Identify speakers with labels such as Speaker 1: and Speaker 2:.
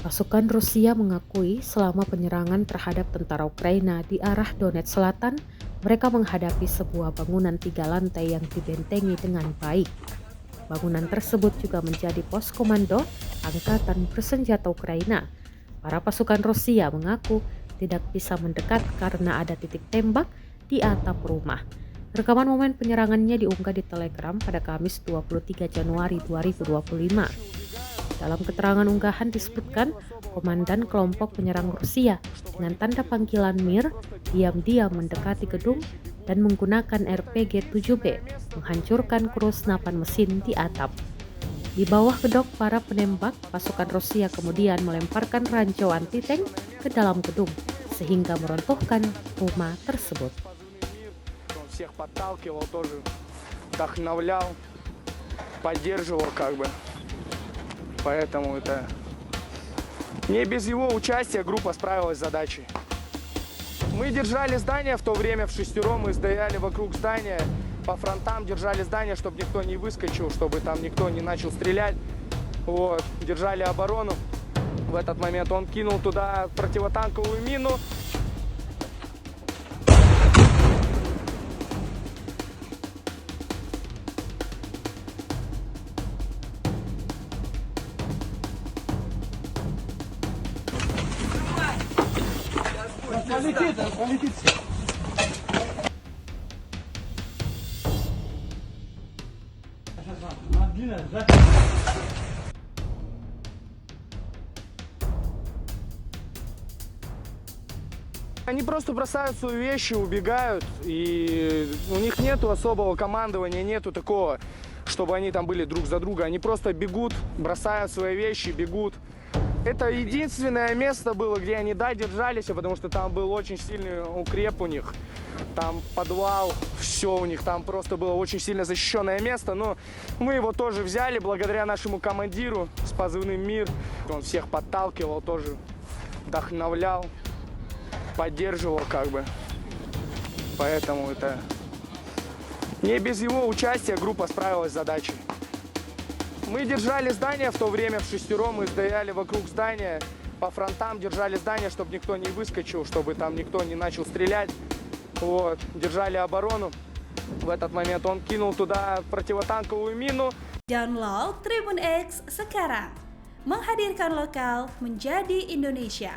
Speaker 1: Pasukan Rusia mengakui selama penyerangan terhadap tentara Ukraina di arah Donetsk Selatan, mereka menghadapi sebuah bangunan 3 lantai yang dibentengi dengan baik. Bangunan tersebut juga menjadi pos komando Angkatan Bersenjata Ukraina. Para pasukan Rusia mengaku tidak bisa mendekat karena ada titik tembak di atap rumah. Rekaman momen penyerangannya diunggah di Telegram pada Kamis 23 Januari 2025. Dalam keterangan unggahan disebutkan, komandan kelompok penyerang Rusia dengan tanda panggilan Mir diam-diam mendekati gedung dan menggunakan RPG-7B menghancurkan krus senapan mesin di atap. Di bawah kedok para penembak, pasukan Rusia kemudian melemparkan ranjau anti-tank ke dalam gedung sehingga meruntuhkan rumah tersebut.
Speaker 2: Поэтому это не без его участия группа справилась с задачей. Мы держали здание в то время вшестером, мы стояли вокруг здания, по фронтам держали здание, чтобы никто не выскочил, чтобы там никто не начал стрелять. Вот, держали оборону. В этот момент он кинул туда противотанковую мину. Полетит. Они просто бросают свои вещи, убегают, и у них нету особого командования, нету такого, чтобы они там были друг за друга. Они просто бегут, бросают свои вещи, бегут. Это единственное место было, где они, держались, потому что там был очень сильный укреп у них. Там подвал, все у них, там просто было очень сильно защищенное место. Но мы его тоже взяли благодаря нашему командиру с позывным «Мир». Он всех подталкивал, тоже вдохновлял, поддерживал как бы. Поэтому это не без его участия группа справилась с задачей. Мы держали здание в то время вшестером, мы стояли вокруг здания, по фронтам держали здание, чтобы никто не выскочил, чтобы там никто не начал стрелять. Вот, держали оборону. В этот момент он кинул туда противотанковую minu.
Speaker 3: Download Tribun X sekarang, menghadirkan lokal menjadi Indonesia.